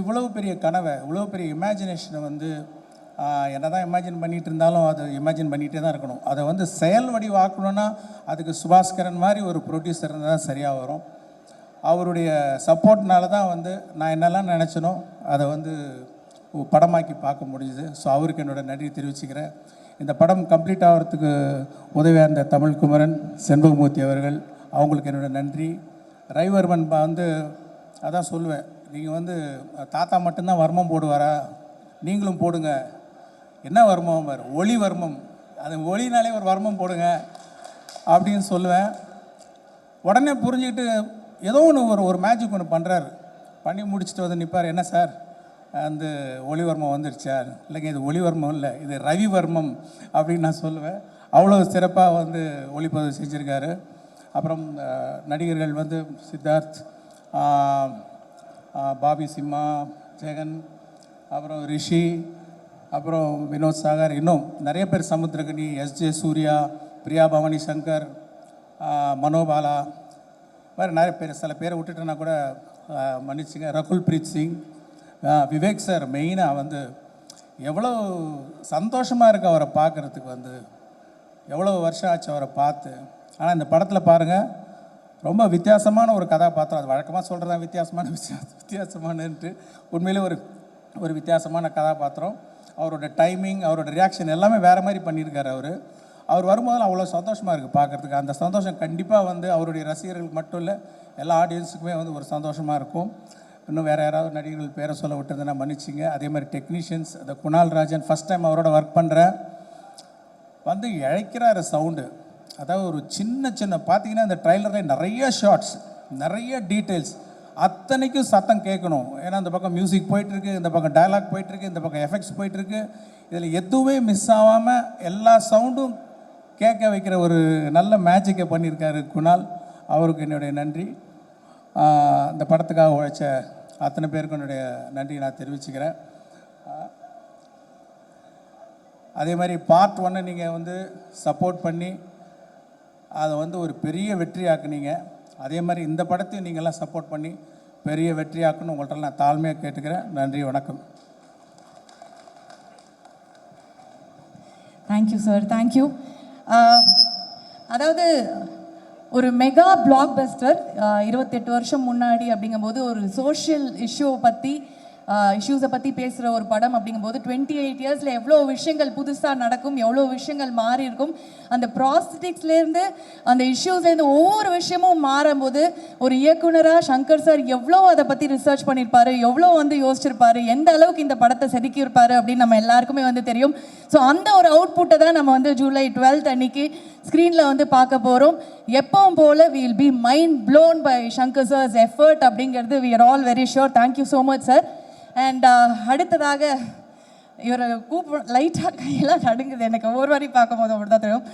இவ்வளவு பெரிய கனவை, இவ்வளோ பெரிய இமேஜினேஷனை வந்து என்ன தான் இமேஜின் பண்ணிகிட்டு இருந்தாலும் அது இமேஜின் பண்ணிகிட்டே தான் இருக்கணும். அதை வந்து செயல் வடிவாக்கணுன்னா அதுக்கு சுபாஸ்கரன் மாதிரி ஒரு ப்ரொடியூசர் இருந்தால் தான் சரியாக வரும். அவருடைய சப்போர்ட்னால தான் வந்து நான் என்னெல்லாம் நினச்சனோ அதை வந்து படமாக்கி பார்க்க முடியுது. ஸோ அவருக்கு என்னோடய நன்றி தெரிவிச்சுக்கிறேன். இந்த படம் கம்ப்ளீட் ஆகிறதுக்கு உதவியாக இருந்த தமிழ்குமரன், செண்பகமூர்த்தி அவர்கள், அவங்களுக்கு என்னோடய நன்றி. ரவிவர்மன் வந்து அதான் சொல்லுவேன், நீங்கள் வந்து தாத்தா மட்டும்தான் வர்மம் போடுவாரா, நீங்களும் போடுங்க. என்ன வர்மம் பாரு, ஒளி வர்மம், அது ஒளினாலே ஒரு வர்மம் போடுங்க அப்படின்னு சொல்லுவேன். உடனே புரிஞ்சுக்கிட்டு ஏதோ ஒன்று ஒரு மேஜிக் ஒன்று பண்ணுறாரு. பண்ணி முடிச்சுட்டு வந்து நிற்பார், என்ன சார் அந்த ஒளிவர்மம் வந்துடுச்சா? இல்லைங்க, இது ஒளிவர்மம் இல்லை, இது ரவிவர்மம் அப்படின்னு நான் சொல்லுவேன். அவ்வளோ சிறப்பாக வந்து ஒளிப்பதிவு செஞ்சுருக்காரு. அப்புறம் நடிகர்கள் வந்து சித்தார்த், பாபி சிம்மா, ஜெகன், அப்புறம் ரிஷி, அப்புறம் வினோத் சாகர், இன்னும் நிறைய பேர், சமுத்திரகனி, எஸ்ஜே சூர்யா, பிரியா பவானி சங்கர், மனோபாலா, வேறு நிறைய பேர். சில பேரை விட்டுட்டேன்னா கூட மன்னிச்சுங்க. ரகுல் பிரீத் சிங், விவேக் சார் மெயினாக வந்து எவ்வளோ சந்தோஷமாக இருக்குது அவரை பார்க்குறதுக்கு. வந்து எவ்வளோ வருஷம் ஆச்சு அவரை பார்த்து. ஆனால் இந்த படத்தில் பாருங்கள், ரொம்ப வித்தியாசமான ஒரு கதாபாத்திரம். அது வழக்கமாக சொல்கிறதா வித்தியாசமானன்ட்டு, உண்மையிலே ஒரு வித்தியாசமான கதாபாத்திரம். அவரோட டைமிங், அவரோட ரியாக்ஷன் எல்லாமே வேறு மாதிரி பண்ணியிருக்காரு. அவர் வரும்போதெல்லாம் அவ்வளோ சந்தோஷமாக இருக்குது பார்க்குறதுக்கு. அந்த சந்தோஷம் கண்டிப்பாக வந்து அவருடைய ரசிகர்களுக்கு மட்டும் இல்லை, எல்லா ஆடியன்ஸுக்குமே வந்து ஒரு சந்தோஷமாக இருக்கும். இன்னும் வேறு யாராவது நடிகர்கள் பேரை சொல்ல விட்டுருந்தேன்னா மன்னிச்சிங்க. அதே மாதிரி டெக்னீஷியன்ஸ், அந்த குணால் ராஜன், ஃபஸ்ட் டைம் அவரோட ஒர்க் பண்ணுறேன். வந்து இழைக்கிறாரு சவுண்டு. அதாவது ஒரு சின்ன பார்த்தீங்கன்னா இந்த ட்ரைலரில் நிறைய ஷார்ட்ஸ், நிறைய டீட்டெயில்ஸ், அத்தனைக்கும் சத்தம் கேட்கணும். ஏன்னா இந்த பக்கம் மியூசிக் போயிட்டுருக்கு, இந்த பக்கம் டயலாக் போயிட்டுருக்கு, இந்த பக்கம் எஃபெக்ட்ஸ் போயிட்டுருக்கு. இதில் எதுவுமே மிஸ் ஆகாமல் எல்லா சவுண்டும் கேட்க வைக்கிற ஒரு நல்ல மேஜிக்கை பண்ணியிருக்காரு குணால். அவருக்கு என்னுடைய நன்றி. இந்த படத்துக்காக உழைச்ச அத்தனை பேருக்கு என்னுடைய நன்றி நான் தெரிவிச்சுக்கிறேன். அதே மாதிரி பார்ட் 1 நீங்கள் வந்து சப்போர்ட் பண்ணி அதை வந்து ஒரு பெரிய வெற்றியாக்குனீங்க. அதே மாதிரி இந்த படத்தையும் நீங்கள்லாம் சப்போர்ட் பண்ணி பெரிய வெற்றியாக்குன்னு உங்கள்கிட்ட நான் தாழ்மையாக கேட்டுக்கிறேன். நன்றி, வணக்கம். Thank you sir, thank you. அதாவது ஒரு மெகா பிளாக் பஸ்டர் 28 வருஷம் முன்னாடி அப்படிங்கும்போது ஒரு சோஷியல் இஷ்யூவை பற்றி இஷ்யூஸை பற்றி பேசுகிற ஒரு படம் அப்படிங்கும்போது 28 இயர்ஸில் எவ்வளோ விஷயங்கள் புதுசாக நடக்கும், எவ்வளோ விஷயங்கள் மாறி இருக்கும். அந்த ப்ராஸ்தட்டிக்ஸ்லேருந்து அந்த இஷ்யூஸ்லேருந்து ஒவ்வொரு விஷயமும் மாறும்போது ஒரு இயக்குனராக சங்கர் சார் எவ்வளோ அதை பற்றி ரிசர்ச் பண்ணியிருப்பாரு, எவ்வளோ வந்து யோசிச்சிருப்பாரு, எந்த அளவுக்கு இந்த படத்தை செதுக்கியிருப்பாரு அப்படின்னு நம்ம எல்லாருக்குமே வந்து தெரியும். ஸோ அந்த ஒரு அவுட்புட்டை தான் நம்ம வந்து ஜூலை 12 அன்னைக்கு ஸ்க்ரீனில் வந்து பார்க்க போகிறோம். எப்பவும் போல் we will be mind blown by Shankar sir's effort அப்படிங்கிறது we are all very sure. Thank you so much sir. And அடுத்ததாக இவரை லைட்டாக கையெல்லாம் நடுங்குது எனக்கு, ஒவ்வொரு வாரி பார்க்கும்போது அப்படி தான் தெரியும்.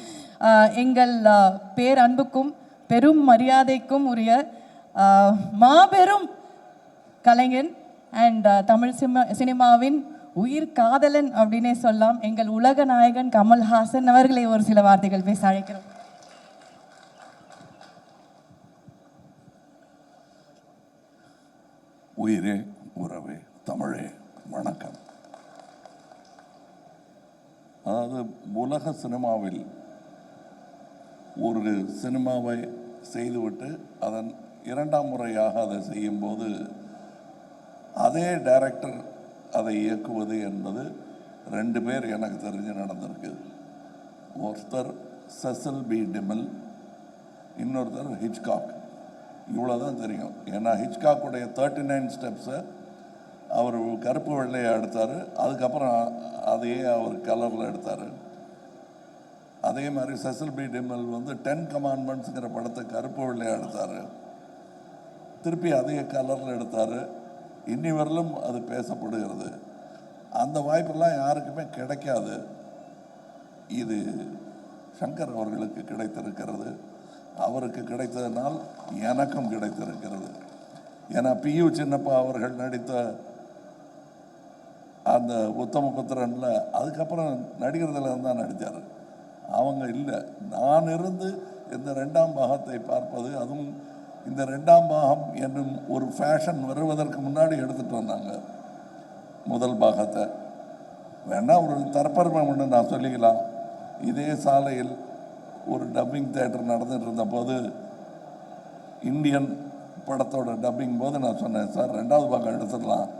எங்கள் பேர் அன்புக்கும் பெரும் மரியாதைக்கும் உரிய மாபெரும் கலைஞன் அண்ட் தமிழ் சினிமாவின் உயிர் காதலன் அப்படின்னே சொல்லலாம், எங்கள் உலக நாயகன் கமல்ஹாசன் அவர்களை ஒரு சில வார்த்தைகள் பேச அழைக்கிறோம். உயிரே உறவே தமிழே வணக்கம். அதாவது உலக சினிமாவில் ஒரு சினிமாவை செய்துவிட்டு அதன் இரண்டாம் முறையாக அதை செய்யும்போது அதே டைரக்டர் அதை இயக்குவது என்பது 2 பேர் எனக்கு தெரிஞ்சு நடந்திருக்கு. ஒருத்தர் செசில் பி டிமில், இன்னொருத்தர் ஹிச்காக். இவ்வளோதான் தெரியும். ஏன்னா ஹிச்காக்குடைய 39 ஸ்டெப்ஸை அவர் கருப்பு வெள்ளையை எடுத்தார், அதுக்கப்புறம் அதையே அவர் கலரில் எடுத்தார். அதே மாதிரி செசில் பி டிமில் வந்து 10 கமாண்ட்மெண்ட்ஸுங்கிற படத்தை கருப்பு வெள்ளையாக எடுத்தார், திருப்பி அதே கலரில் எடுத்தார். இன்னி வரலும் அது பேசப்படுகிறது. அந்த வாய்ப்பெல்லாம் யாருக்குமே கிடைக்காது. இது சங்கர் அவர்களுக்கு கிடைத்திருக்கிறது. அவருக்கு கிடைத்ததனால் எனக்கும் கிடைத்திருக்கிறது. ஏன்னா பியு சின்னப்பா அவர்கள் நடித்த அந்த உத்தமபுத்திரனில் அதுக்கப்புறம் நடிகர்தில் தான் நடித்தார். அவங்க இல்லை, நான் இருந்து இந்த 2ஆம் பாகத்தை பார்ப்பது, அதுவும் இந்த 2ஆம் பாகம் என்னும் ஒரு ஃபேஷன் வருவதற்கு முன்னாடி எடுத்துகிட்டு வந்தாங்க முதல் பாகத்தை. வேணா ஒரு தற்பெருமை ஒன்று நான் சொல்லிக்கலாம். இதே சாலையில் ஒரு டப்பிங் தேட்டர் நடந்துட்டு இருந்தபோது இந்தியன் படத்தோட டப்பிங் போது நான் சொன்னேன், சார் 2வது பாகம் எடுத்துடலாம்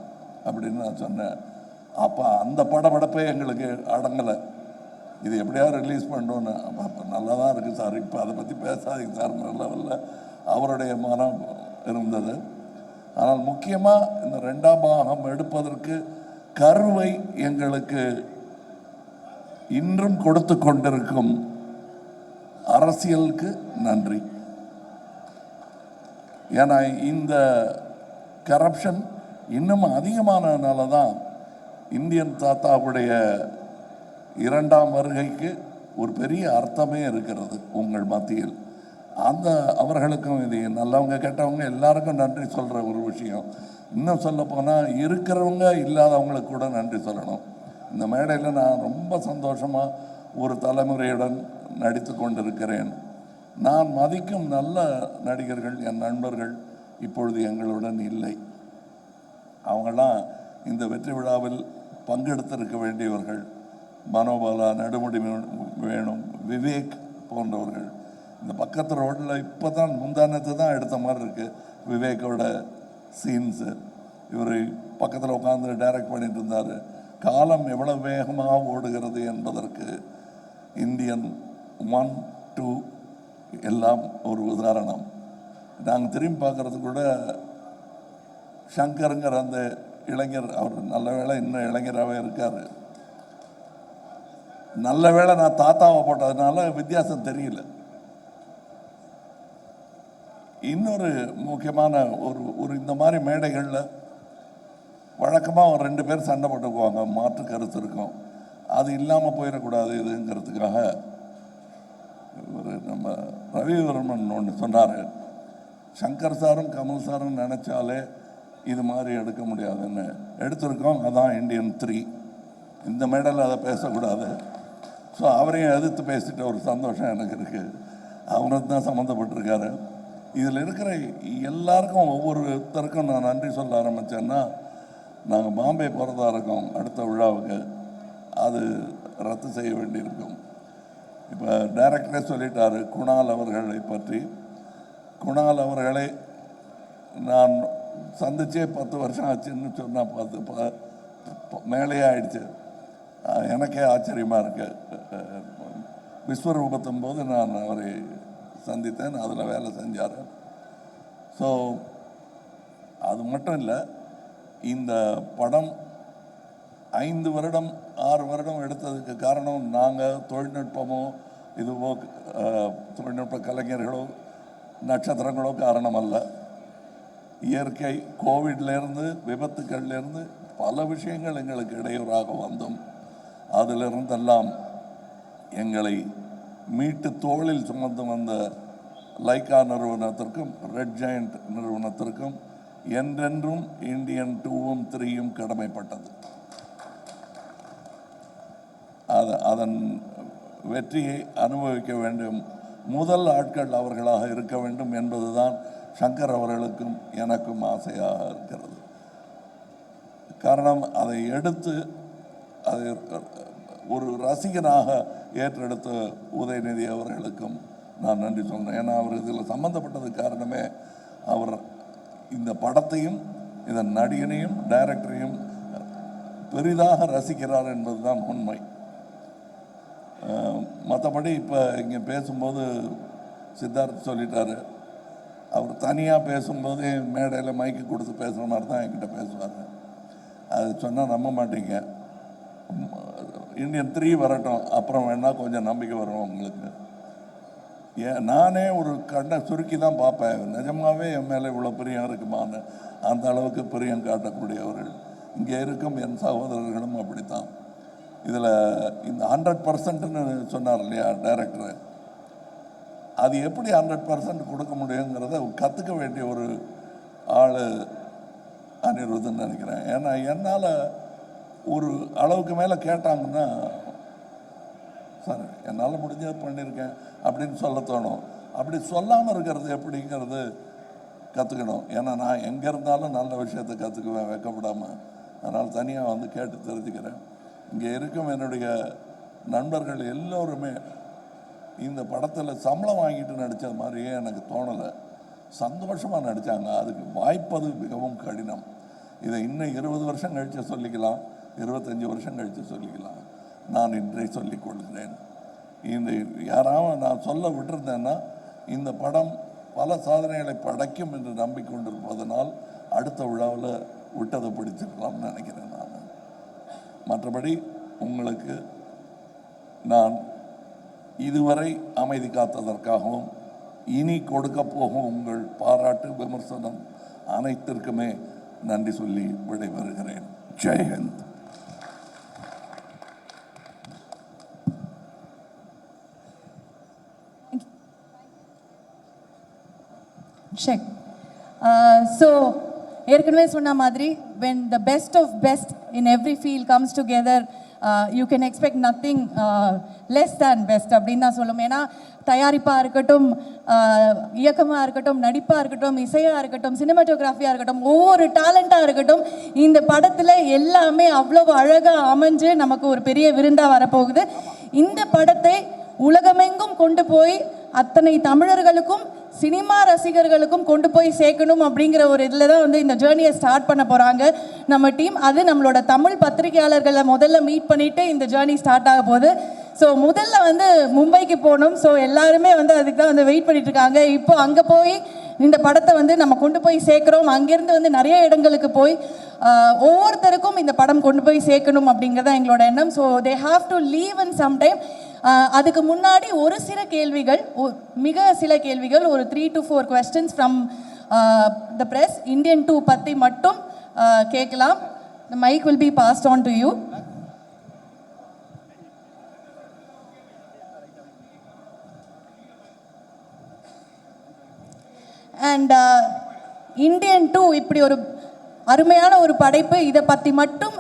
அப்படின்னு நான் சொன்னேன். அப்போ அந்த படப்படப்பே எங்களுக்கு அடங்கலை. இது எப்படியாவது ரிலீஸ் பண்ணோன்னு. அப்போ நல்லா தான் இருக்குது சார், இப்போ அதை பற்றி பேசாதீங்க சார் லெவலில் அவருடைய மனம் இருந்தது. ஆனால் முக்கியமாக இந்த 2ஆம் பாகம் எடுப்பதற்கு கருவை எங்களுக்கு இன்றும் கொடுத்து கொண்டிருக்கும் அரசியலுக்கு நன்றி. ஏன்னா இந்த கரப்ஷன் இன்னும் அதிகமானதுனால தான் இந்தியன் தாத்தாவுடைய 2ஆம் வருகைக்கு ஒரு பெரிய அர்த்தமே இருக்கிறது உங்கள் மத்தியில். அந்த அவர்களுக்கும் இது நல்லவங்க கெட்டவங்க எல்லாருக்கும் நன்றி சொல்கிற ஒரு விஷயம். இன்னும் சொல்லப்போனால் இருக்கிறவங்க இல்லாதவங்களுக்கு கூட நன்றி சொல்லணும். இந்த மேடையில் நான் ரொம்ப சந்தோஷமாக ஒரு தலைமுறையுடன் நடித்து கொண்டிருக்கிறேன். நான் மதிக்கும் நல்ல நடிகர்கள், என் நண்பர்கள் இப்பொழுது எங்களுடன் இல்லை. அவங்களாம் இந்த வெற்றி விழாவில் பங்கெடுத்திருக்க வேண்டியவர்கள். மனோபாலா, நடுமுடி வேணும், விவேக் போன்றவர்கள். இந்த பக்கத்து ரோட்டில் இப்போ தான் முந்தானத்தை தான் எடுத்த மாதிரி இருக்குது விவேக்கோட சீன்ஸு. இவர் பக்கத்தில் உட்காந்து டைரக்ட் பண்ணிட்டு இருந்தார். காலம் எவ்வளோ வேகமாக ஓடுகிறது என்பதற்கு இந்தியன் 1, 2 எல்லாம் ஒரு உதாரணம். நாங்கள் திரும்பி பார்க்குறது கூட சங்கருங்கிற அந்த இளைஞர், அவர் நல்ல வேளை இன்னும் இளைஞராகவே இருக்கார். நல்ல வேளை நான் தாத்தாவை போட்டதுனால வித்தியாசம் தெரியல. இன்னொரு முக்கியமான ஒரு இந்த மாதிரி மேடைகளில் வழக்கமாக ஒரு 2 பேர் சண்டை போட்டுக்குவாங்க, மாற்று கருத்து இருக்கும். அது இல்லாமல் போயிடக்கூடாது இதுங்கிறதுக்காக ஒரு நம்ம ரவிவர்மன் ஒன்று சொன்னார், சங்கர் சாரும் கமல் சாரும் நினச்சாலே இது மாதிரி எடுக்க முடியாதுன்னு. எடுத்திருக்கோம், அதான் இந்தியன் 3. இந்த மேடையில் அதை பேசக்கூடாது. ஸோ அவரையும் எதிர்த்து பேசிட்ட ஒரு சந்தோஷம் எனக்கு இருக்குது. அவருக்கு தான் சம்மந்தப்பட்டிருக்காரு. இதில் இருக்கிற எல்லாருக்கும் ஒவ்வொருத்தருக்கும் நான் நன்றி சொல்ல ஆரம்பித்தேன்னா, நாங்கள் பாம்பே போகிறதா இருக்கோம் அடுத்த விழாவுக்கு. அது ரத்து செய்ய வேண்டியிருக்கும். இப்போ டைரக்டரே சொல்லிட்டாரு குணால் அவர்களை பற்றி. குணால் அவர்களை நான் சந்திச்சே 10 வருஷம் ஆச்சுன்னு சொன்னால் மேலேயே ஆயிடுச்சு. எனக்கே ஆச்சரியமாக இருக்கு. விஸ்வரூபத்தும் போது நான் அவரை சந்தித்தேன், அதில் வேலை செஞ்சார். ஸோ அது மட்டும் இல்லை, இந்த படம் 5 வருடம் 6 வருடம் எடுத்ததுக்கு காரணம் நாங்கள் தொழில்நுட்பமோ இதுவோ தொழில்நுட்ப கலைஞர்களோ நட்சத்திரங்களோ காரணம் அல்ல. இயற்கை, கோவிட்லேருந்து விபத்துக்கள்லேருந்து பல விஷயங்கள் எங்களுக்கு இடையூறாக வந்தும் அதிலிருந்தெல்லாம் எங்களை மீட்டு தோளில் சுமந்து வந்த லைக்கா நிறுவனத்திற்கும் ரெட் ஜெயண்ட் நிறுவனத்திற்கும் என்றென்றும் இந்தியன் 2ம் 3யும் கடமைப்பட்டது. அதன் வெற்றியை அனுபவிக்க வேண்டும், முதல் ஆட்கள் அவர்களாக இருக்க வேண்டும் என்பதுதான் சங்கர் அவர்களுக்கும் எனக்கும் ஆசையாக இருக்கிறது. காரணம், அதை எடுத்து அதை ஒரு ரசிகனாக ஏற்றெடுத்த உதயநிதி அவர்களுக்கும் நான் நன்றி சொல்கிறேன். ஏன்னா அவர் இதில் சம்மந்தப்பட்டது காரணமே அவர் இந்த படத்தையும் இதன் நடிகனையும் டைரக்டரையும் பெரிதாக ரசிக்கிறார் என்பதுதான் உண்மை. மற்றபடி இப்போ இங்கே பேசும்போது சித்தார்த் சொல்லிட்டாரு, அவர் தனியாக பேசும்போது மேடையில் மைக்கு கொடுத்து பேசுகிற மாதிரி தான் என்கிட்ட பேசுவார். அது சொன்னால் நம்ப மாட்டீங்க. இந்தியன் 3 வரட்டும், அப்புறம் வேணால் கொஞ்சம் நம்பிக்கை வரும் உங்களுக்கு. நானே ஒரு கண்ணை சுருக்கி தான் பார்ப்பேன், நிஜமாகவே என் மேலே இவ்வளோ பிரியம் இருக்குமான்னு. அந்த அளவுக்கு பிரியம் காட்டக்கூடியவர்கள் இங்கே இருக்கும் என் சகோதரர்களும் அப்படித்தான். இதில் இந்த 100%ன்னு சொன்னார் இல்லையா டைரக்டர், அது எப்படி 100% கொடுக்க முடியுங்கிறத கற்றுக்க வேண்டிய ஒரு ஆள் அனிருத்துன்னு நினைக்கிறேன். ஏன்னா என்னால் ஒரு அளவுக்கு மேலே கேட்டாங்கன்னா, சார் என்னால் முடிஞ்சது பண்ணியிருக்கேன் அப்படின்னு சொல்ல தோணும். அப்படி சொல்லாமல் இருக்கிறது எப்படிங்கிறது கற்றுக்கணும். ஏன்னா நான் எங்கே இருந்தாலும் நல்ல விஷயத்தை கற்றுக்குவேன் வெக்கப்படாமல். அதனால் தனியாக வந்து கேட்டு தெரிஞ்சுக்கிறேன். இங்கே இருக்கும் என்னுடைய நண்பர்கள் எல்லோருமே இந்த படத்தில் சம்பளம் வாங்கிட்டு நடித்தது மாதிரியே எனக்கு தோணலை. சந்தோஷமாக நடித்தாங்க. அதுக்கு வாய்ப்பது மிகவும் கடினம். இதை இன்னும் 20 வருஷம் கழித்து சொல்லிக்கலாம், 25 வருஷம் கழித்து சொல்லிக்கலாம். நான் இன்றை சொல்லிக் கொள்கிறேன். இந்த யாராவது நான் சொல்ல விட்டுருந்தேன்னா, இந்த படம் பல சாதனைகளை படைக்கும் என்று நம்பிக்கொண்டிருப்பதனால் அடுத்த விழாவில் விட்டதை பிடிச்சிருக்கலாம்னு நினைக்கிறேன் நான். மற்றபடி உங்களுக்கு நான் இதுவரை அமைதி காத்ததற்காகவும் இனி கொடுக்க போகும் உங்கள் பாராட்டு விமர்சனம் அனைத்திற்குமே நன்றி சொல்லி விடைபெறுகிறேன். ஜெய்ஹிந்த். செக். ஸோ ஏற்கனவே சொன்ன மாதிரி when the best of best in every field comes together, you can expect nothing less than best அப்படின்னு தான் சொல்லும். ஏன்னா தயாரிப்பாக இருக்கட்டும், இயக்கமாக இருக்கட்டும், நடிப்பாக இருக்கட்டும், இசையாக இருக்கட்டும், சினிமாட்டோகிராஃபியாக இருக்கட்டும், ஒவ்வொரு டேலண்ட்டாக இருக்கட்டும், இந்த படத்தில் எல்லாமே அவ்வளோ அழகாக அமைஞ்சு நமக்கு ஒரு பெரிய விருந்தாக வரப்போகுது. இந்த படத்தை உலகமெங்கும் கொண்டு போய் அத்தனை தமிழர்களுக்கும் சினிமா ரசிகர்களுக்கும் கொண்டு போய் சேர்க்கணும் அப்படிங்கிற ஒரு இதில் தான் வந்து இந்த ஜேர்னியை ஸ்டார்ட் பண்ண போகிறாங்க நம்ம டீம். அது நம்மளோட தமிழ் பத்திரிகையாளர்களை முதல்ல மீட் பண்ணிவிட்டு இந்த ஜேர்னி ஸ்டார்ட் ஆக போகுது. ஸோ முதல்ல வந்து மும்பைக்கு போகணும். ஸோ எல்லாருமே வந்து அதுக்கு தான் வந்து வெயிட் பண்ணிட்டு இருக்காங்க. இப்போ அங்கே போய் இந்த படத்தை வந்து நம்ம கொண்டு போய் சேர்க்குறோம். அங்கேருந்து வந்து நிறைய இடங்களுக்கு போய் ஒவ்வொருத்தருக்கும் இந்த படம் கொண்டு போய் சேர்க்கணும் அப்படிங்கிறத எங்களோட எண்ணம். So they have to leave in some time. அதுக்கு முன்னாடி ஒரு சில கேள்விகள், மிக சில கேள்விகள், ஒரு 3 to 4 questions from the press Indian 2 பற்றி மட்டும் கேட்கலாம். The mic will be passed on to you. And Indian 2 இப்படி ஒரு அருமையான ஒரு படைப்பு, இதை பற்றி மட்டும்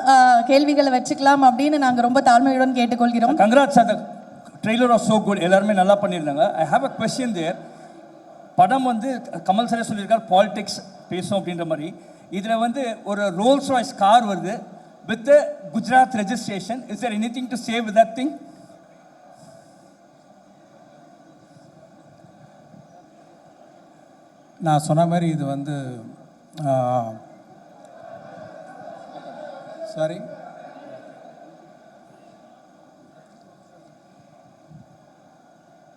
கேள்விகளை வச்சுக்கலாம் அப்படின்னு நாங்கள் ரொம்ப தாழ்மையுடன் கேட்டுக்கொள்கிறோம். Congrats, the trailer was so good. எல்லாருமே நல்லா பண்ணியிருந்தாங்க. I have a question there. படம் வந்து கமல் சாரே சொல்லியிருக்கார் பாலிடிக்ஸ் பேசும் அப்படின்ற மாதிரி. இதில் வந்து ஒரு ரோல்ஸ் ராய்ஸ் கார் வருது with Gujarat registration. Is there anything to say with that thing? நான் சொன்ன மாதிரி இது வந்து சாரி,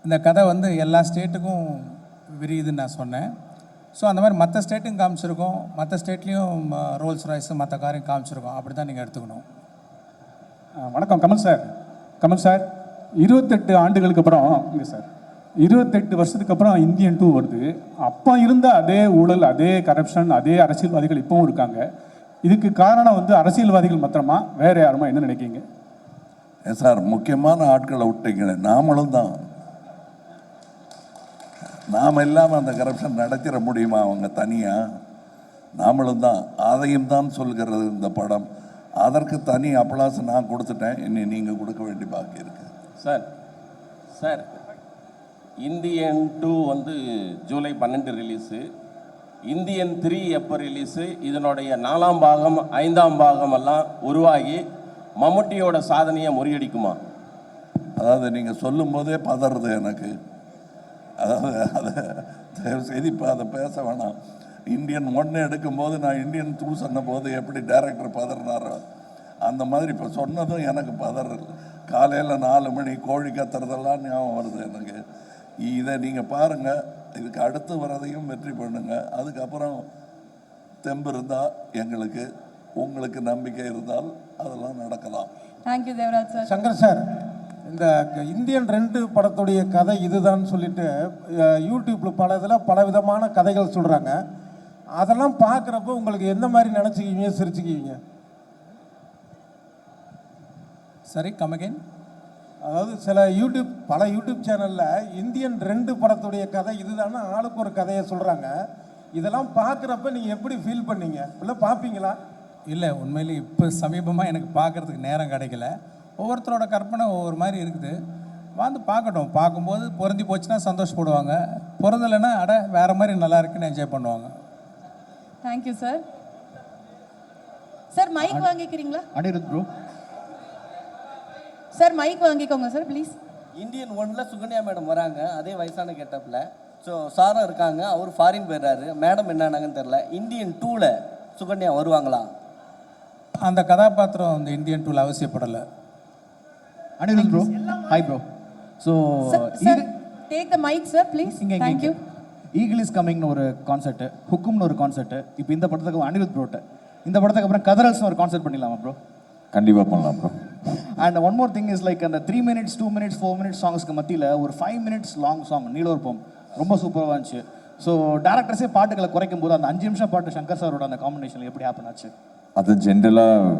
இந்த கதை வந்து எல்லா ஸ்டேட்டுக்கும் விரியுதுன்னு நான் சொன்னேன். ஸோ அந்த மாதிரி மற்ற ஸ்டேட்டும் காமிச்சிருக்கோம், மற்ற ஸ்டேட்லேயும் ரோல்ஸ் ராய்ஸு மற்ற காரையும் காமிச்சிருக்கோம். அப்படி தான் நீங்கள் எடுத்துக்கணும். வணக்கம் கமல் சார். கமல் சார், 28 ஆண்டுகளுக்கு அப்புறம் இங்கே சார் 28 வருஷத்துக்கு அப்புறம் இந்தியன் 2 வருது. அப்போ இருந்த அதே ஊழல், அதே கரப்ஷன், அதே அரசியல்வாதிகள் இப்போவும் இருக்காங்க. இதுக்கு காரணம் வந்து அரசியல்வாதிகள் மாத்திரமா, வேற யாருமா, என்ன நினைக்கிறீங்க? சார், முக்கியமான ஆட்களை விட்டீங்க. நாமளும் தான். நாம் இல்லாமல் அந்த கரப்ஷன் நடத்திட முடியுமா அவங்க தனியாக? நாமளும் தான். அதையும் தான் சொல்கிறது இந்த படம். அதற்கு தனி அப்ளாஸ் நான் கொடுத்துட்டேன். இனி நீங்கள் கொடுக்க வேண்டிய பாக்கி இருக்கு. சார் இந்தியன் 2 வந்து ஜூலை 12 ரிலீஸு. இந்தியன் 3 எப்போ ரிலீஸு? இதனுடைய 4ஆம் பாகம் 5ஆம் பாகம் எல்லாம் உருவாகி மம்முட்டியோட சாதனையை முறியடிக்குமா? அதாவது நீங்கள் சொல்லும் போதே பதறது எனக்கு. அதாவது அதை தயவுசெய்து இப்போ அதை பேச வேணாம். இந்தியன் 1 எடுக்கும்போது நான் இந்தியன் 2 சொன்ன போது எப்படி டைரக்டர் பதறினாரோ அந்த மாதிரி இப்போ சொன்னதும் எனக்கு பதறல். காலையில் 4 மணி கோழி கத்துறதெல்லாம் ஞாபகம் வருது எனக்கு. இதை நீங்கள் பாருங்கள். இதுக்கு அடுத்து வரதையும் வெற்றி பண்ணுங்கள். அதுக்கப்புறம் தெம்பு இருந்தால் எங்களுக்கு, உங்களுக்கு நம்பிக்கை இருந்தால் அதெல்லாம் நடக்கலாம். Thank you Devaraj sir. Shankar sir, இந்த இந்தியன் 2 படத்துடைய கதை இதுதான் சொல்லிட்டு யூடியூப்பில் பல இதில் பல விதமான கதைகள் சொல்கிறாங்க. அதெல்லாம் பார்க்குறப்போ உங்களுக்கு எந்த மாதிரி நினச்சிக்குவீங்க, சிரிச்சுக்குவீங்க? சரி, கம் அகைன். அதாவது பல யூடியூப் சேனலில் இந்தியன் 2 படத்துடைய கதை இதுதானே ஆளுக்கு ஒரு கதையை சொல்கிறாங்க. இதெல்லாம் பார்க்குறப்ப நீங்கள் எப்படி ஃபீல் பண்ணீங்க? இல்லை பார்ப்பீங்களா? இல்லை, உண்மையிலே இப்போ சமீபமாக எனக்கு பார்க்குறதுக்கு நேரம் கிடைக்கல. ஒவ்வொருத்தரோட கற்பனை ஒவ்வொரு மாதிரி இருக்குது. வந்து பார்க்கட்டும். பார்க்கும்போது பொருந்தி போச்சுன்னா சந்தோஷப்படுவாங்க, பொருந்தலைன்னா வேறு மாதிரி நல்லா இருக்குன்னு என்ஜாய் பண்ணுவாங்க. Thank you sir. சார் மைக் வாங்கிக்கிறீங்களா? அனிருத் ப்ரோ. சார் மைக் வாங்கிக்கோங்க சார் ப்ளீஸ். இந்தியன் 1ல சுகன்யா மேடம் வராங்க, அதே வயசான கெட்டப்பில். ஸோ சாரும் இருக்காங்க, அவர் ஃபாரின் போயிடுறாரு. மேடம் என்னன்னாங்கன்னு தெரில. இந்தியன் 2ல சுகன்யா வருவாங்களா? அந்த கதாபாத்திரம் இந்த இந்தியன் 2ல அவசியப்படலை. Anirudh bro, hi bro. So sir take the mic sir please. Thank you. Eagle is கமிங்னு ஒரு கான்செர்ட், ஹுக்கும்னு ஒரு கான்செர்ட். இப்போ இந்த படத்துக்கு அனிருத் ப்ரோட்ட, இந்த படத்துக்கு அப்புறம் கதரல்ஸ்னு ஒரு கான்செர்ட் பண்ணிடலாமா ப்ரோ? கண்டிப்பாக பண்ணலாம் bro. And one more thing is like அந்த 3 minutes 2 minutes 4 minutes சாங்ஸ்க்கு மத்தியில் ஒரு 5 minutes லாங் சாங் நீலோர்பம் ரொம்ப சூப்பராக இருந்துச்சு. ஸோ டேரக்டர்ஸே பாட்டுகளை குறைக்கும் போது அந்த 5 நிமிஷம் பாட்டு சங்கர் சாரோட அந்த காம்பினேஷன் எப்படி ஹேப்பன் ஆச்சு? அது ஜென்ரலாக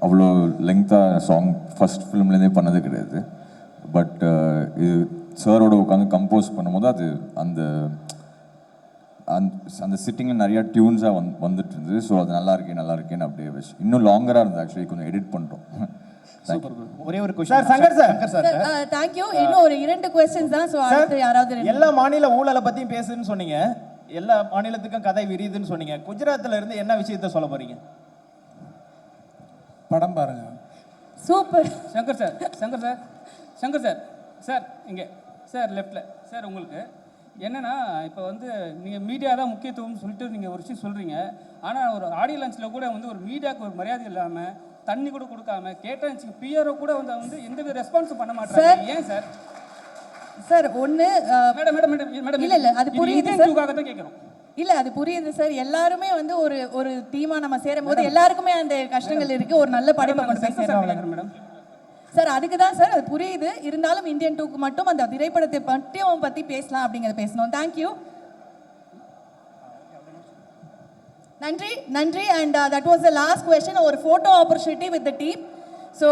அவ்வளோ லெங்க்த்தாக சாங் ஃபஸ்ட் ஃபிலிம்லேருந்தே பண்ணது கிடையாது. பட் இது சாரோட உட்காந்து கம்போஸ் பண்ணும்போது அது அந்த அந்த சிட்டிங்கில் நிறையா டியூன்ஸாக வந்துட்டு இருந்தது. ஸோ அது நல்லா இருக்கேன்னு அப்படியே வச்சு இன்னும் லாங்கராக இருந்தது. ஆக்சுவலி கொஞ்சம் எடிட் பண்ணுறோம். ஒரே ஒரு கொஸ்டின் சங்கர் சார். தேங்க்யூ. இன்னும் ஒரு 2 கொஸ்டின்ஸ் தான். ஸோ அடுத்து யாராவது எல்லா மாநில ஊழலை பற்றியும் பேசுன்னு சொன்னீங்க, எல்லா மாநிலத்துக்கும் கதை விரியுதுன்னு சொன்னீங்க. குஜராத்தில் இருந்து என்ன விஷயத்த சொல்ல போறீங்க? படம் பாருங்க. சூப்பர். சங்கர் சார் சார் இங்கே சார் லெஃப்டில் சார். உங்களுக்கு என்னென்னா இப்போ வந்து நீங்கள் மீடியா தான் முக்கியத்துவம்னு சொல்லிட்டு நீங்கள் ஒரு விஷயம் சொல்கிறீங்க. ஆனால் ஒரு ஆடியோ லான்ச்சில் கூட வந்து ஒரு மீடியாவுக்கு ஒரு மரியாதை இல்லாமல், தண்ணி கூட கொடுக்காம, கேட்டால் பிஆர்ஓ கூட வந்து எந்தவித ரெஸ்பான்ஸும் பண்ண மாட்டாங்க. ஏன் சார்? சார் ஒன்று மேடம் இல்லை அது புரியுது சார். தான் கேட்குறோம். இல்லை அது புரியுது சார். எல்லாருமே வந்து ஒரு டீமா நம்ம சேரும் போது எல்லாருக்குமே அந்த கஷ்டங்கள் இருக்கு. ஒரு நல்ல படைப்பை கொண்டு போய் சேருவாங்க மேடம். சார் அதுக்கு தான் சார், அது புரியுது. இருந்தாலும் இந்தியன் 2க்கு மட்டும் அந்த திரைப்படத்தை மட்டும் பற்றி பேசலாம் அப்படிங்கிறத பேசணும். தேங்க்யூ, நன்றி. And that was the last question. ஒரு photo opportunity with the team. So